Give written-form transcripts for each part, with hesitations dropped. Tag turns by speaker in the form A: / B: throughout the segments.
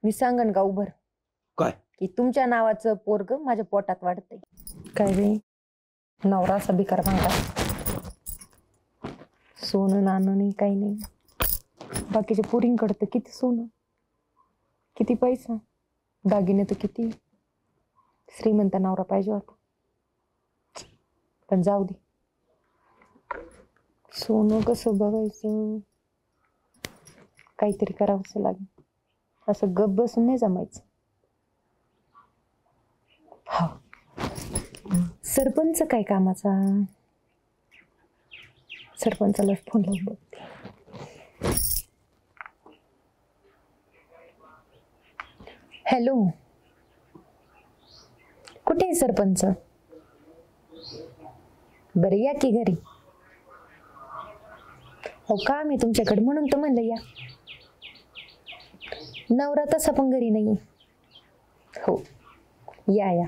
A: मी सांगन का उभर
B: काय
A: की तुमच्या नावाचं पोरग माझ्या पोटात वाढतंय. काय रे नवरा असा बिकार भांगा, सोनं नाणं नाही काही नाही. बाकीच्या पोरींकडे तर किती सोनं, किती पैसा, दागिने तर किती. श्रीमंत नवरा पाहिजे होता, पण जाऊ दे. सोनं कसं बघायचं, काहीतरी करावंच लागेल. असं गप बसून नाही जमायचं. हा सरपंच काय कामाचा, सरपंचाला फोन लावून बघते. हॅलो, कुठे आहे सरपंच? बरं या की घरी. हो काम आहे तुमच्याकडे म्हणून तर म्हणलं या. नवरा तसा पण घरी नाही. हो या या,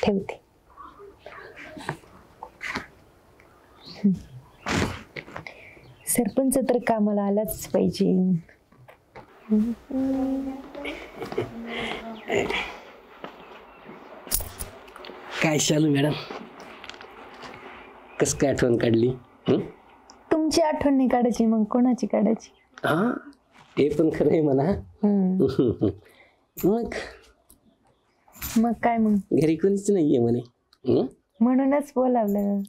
A: ठेवते. सरपंच तर कामाला आलाच पाहिजे.
B: काय शालू मॅडम, कस काय आठवण काढली?
A: तुमची आठवण नाही काढायची मग कोणाची काढायची?
B: हा ते पण खरं आहे म्हणा. मग
A: मग काय मग
B: घरी कोणीच नाहीये म्हणे,
A: म्हणूनच बोलावलं.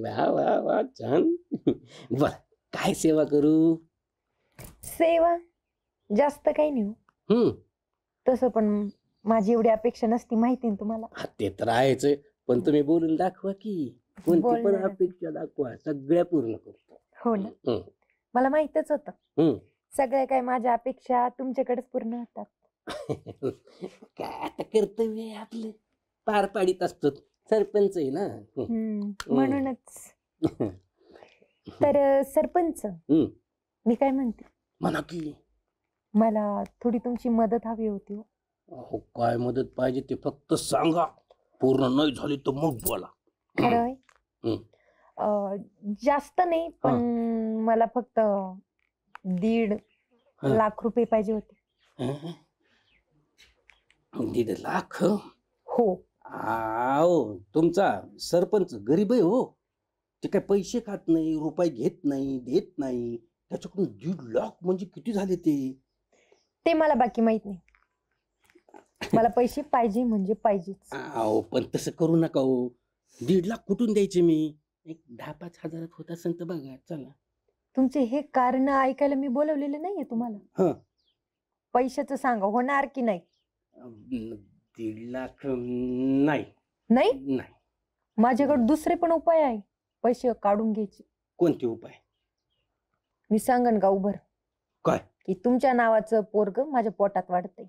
B: वा वा वा छान. बर काय सेवा करू?
A: सेवा जास्त काही नाही. तसं पण माझी एवढी अपेक्षा नसती, माहिती ना तुम्हाला.
B: ते तर आहेच, पण तुम्ही बोलून दाखवा की. कोणती पण अपेक्षा दाखवा, सगळ्या पूर्ण करतो.
A: हो ना, मला माहितच होतं. सगळ्या काय माझ्या अपेक्षा तुमच्याकडेच पूर्ण होतात.
B: काय आता कर्तव्य आहे आपलं, पार पाडीत असतो. सरपंच आहे ना.
A: म्हणूनच. तर सरपंच मी काय म्हणते,
B: म्हणा की.
A: मला थोडी तुमची मदत हवी होती.
B: हो काय मदत पाहिजे ते फक्त सांगा, पूर्ण नाही झाली तर मग बोला.
A: खरं जास्त नाही, पण मला फक्त 1.5 लाख रुपये पाहिजे होते.
B: 1.5 लाख?
A: हो.
B: आओ तुमचा सरपंच गरीब आहे हो. ते काय पैसे खात नाही, रुपये घेत नाही, देत नाही. त्याच्याकडून 1.5 लाख म्हणजे किती झाले ते
A: मला बाकी माहित नाही. मला पैसे पाहिजे म्हणजे पाहिजेच.
B: अहो पण तसं करू नका हो. 1.5 लाख कुठून द्यायचे मी? एक 10-5 हजारात होत असेल तर बघा. चला,
A: तुमचे हे कारण ऐकायला मी बोलवलेले नाहीये तुम्हाला. पैशाचं सांगा, होणार की नाही?
B: 1.5 लाख नाही.
A: नाही नाही, माझ्याकडे दुसरे पण उपाय आहे पैसे काढून घ्यायचे.
B: कोणते उपाय?
A: मी सांगन का उभर
B: काय
A: की तुमच्या नावाचं पोरग माझ्या पोटात वाढतंय.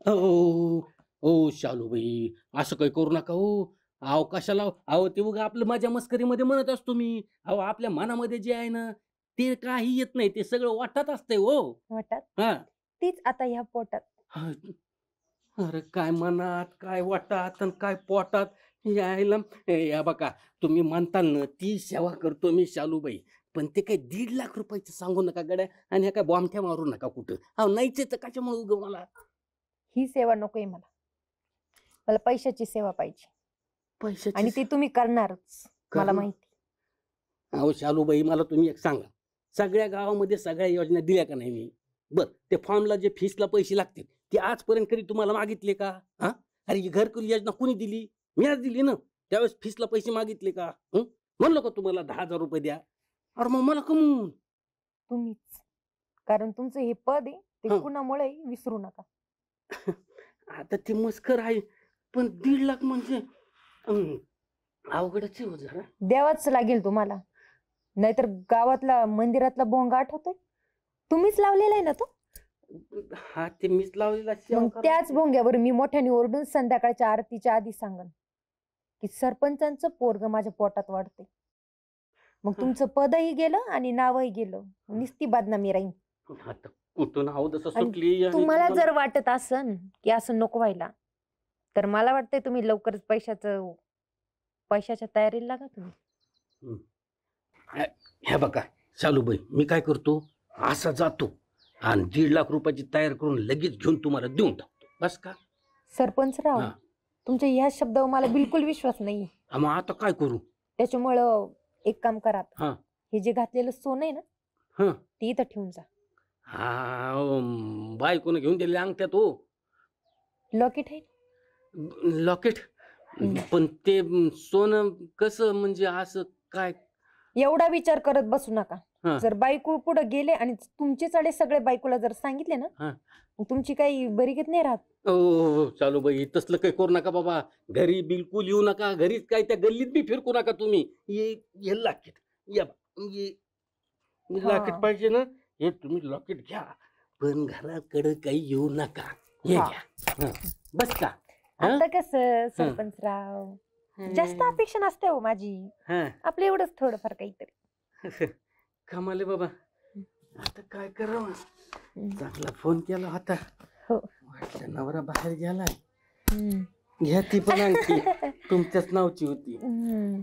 B: ओ शालूबाई, असं काही करू नका हो. अहो कशाला? अहो ते उगा आपलं माझ्या मस्करीमध्ये म्हणत असतो मी. अहो आपल्या मनामध्ये जे आहे ना ते काही येत नाही, ते सगळं वाटत असतंय हो.
A: वाटत
B: हा
A: तीच आता ह्या पोटात.
B: अरे काय मनात, काय वाटात आणि काय पोटात यायला. या बघा, तुम्ही म्हणताल ना ती सेवा करतो मी शालूबाई, पण ते काय 1.5 लाख रुपयाचं सांगू नका गड्या. आणि ह्या काय बॉम्बठ्या मारू नका कुठं. अहो नाहीच तर कशामुळे उग मला
A: ही सेवा नकोय मला. मला पैशाची सेवा पाहिजे,
B: पैशाची.
A: आणि ती तुम्ही करणारच मला माहिती.
B: अहो शालूबाई, मला तुम्ही एक सांगा, सगळ्या गावामध्ये सगळ्या योजना दिल्या का नाही मी? बर, ते फॉर्मला जे फीसला पैसे लागतील ते आजपर्यंत कधी तुम्हाला मागितले का? अरे ही घरकुल योजना कुणी दिली? मी आज दिली ना. त्यावेळेस फीसला पैसे मागितले का? म्हणलो का तुम्हाला 10,000 रुपये द्या? अरे मग मला कमवून
A: तुम्हीच, कारण तुमचं हे पद आहे ते कुणामुळे विसरू नका.
B: आता ते मस्कर आहे, पण 1.5 लाख म्हणजे अवघडच आहे जरा.
A: द्यावाच लागेल तुम्हाला, नाहीतर गावातला मंदिरातला भोंगा आठवतोय? तुम्हीच लावलेला आहे ना तो.
B: हा ते मीच लावलेला.
A: मग त्याच भोंग्यावर मी मोठ्याने ओरडून संध्याकाळच्या आरतीच्या आधी सांगन की सरपंचांचं पोरग माझ्या पोटात वाढतंय. मग तुमचं पदही गेलं आणि नावही गेलं, निस्ती बदनामी राहील.
B: कुठून आहो तसं सुटली.
A: तुम्हाला जर वाटत असन की असं नको व्हायला, तर मला वाटतंय तुम्ही लवकरच पैशाच्या तयारीला लागा तुम्ही.
B: हे बघा शालूबाई, मी काय करतो, असा जातो आणि 1.5 लाख रुपयाची तयार करून लगेच घेऊन तुम्हाला देऊन टाकतो. बस का?
A: सरपंचराव,
B: हा.
A: तुमच्या ह्या शब्दावर मला बिलकुल विश्वास नाही.
B: मग आता काय करू?
A: त्याच्यामुळं एक काम करा आता.
B: हा.
A: हे जे घातलेलं सोनं आहे ना,
B: हा.
A: ते इथं ठेवून जा.
B: बायकोनं घेऊन दिलेल्या अंगठ्यात हो,
A: लॉकेट आहे.
B: लॉकेट. पण ते सोनं कसं, म्हणजे असं काय?
A: एवढा विचार करत बसू नका.
B: हा.
A: जर बायको पुढे गेले आणि तुमचे चाळे सगळे बायकोला जर सांगितले ना,
B: हा.
A: मग तुमची काही बरीगत नाही राहत.
B: ओ चालू बाई, तसलं काही करू नका बाबा. घरी बिलकुल येऊ नका. घरीच काय त्या गल्लीत बी फिरकू नका तुम्ही. हे लॉकेट, या लॉकेट
A: हा.
B: पाहिजे ना, हे तुम्ही लॉकेट घ्या, पण घराकडे काही येऊ नका. हे
A: हा.
B: घ्या. बस का? हा?
A: आता कसं सरपंचराव, जास्त अपेक्षा नसते हो माझी.
B: हा.
A: आपलं एवढंच थोडंफार काहीतरी.
B: कमाले बाबा. आता काय करावं? चांगला फोन केला होता.
A: हो.
B: वाटलं नवरा बाहेर गेलाय.
A: हम्म.
B: घ्या ती पण अंगठी तुमच्याच नावची होती.
A: हम्म.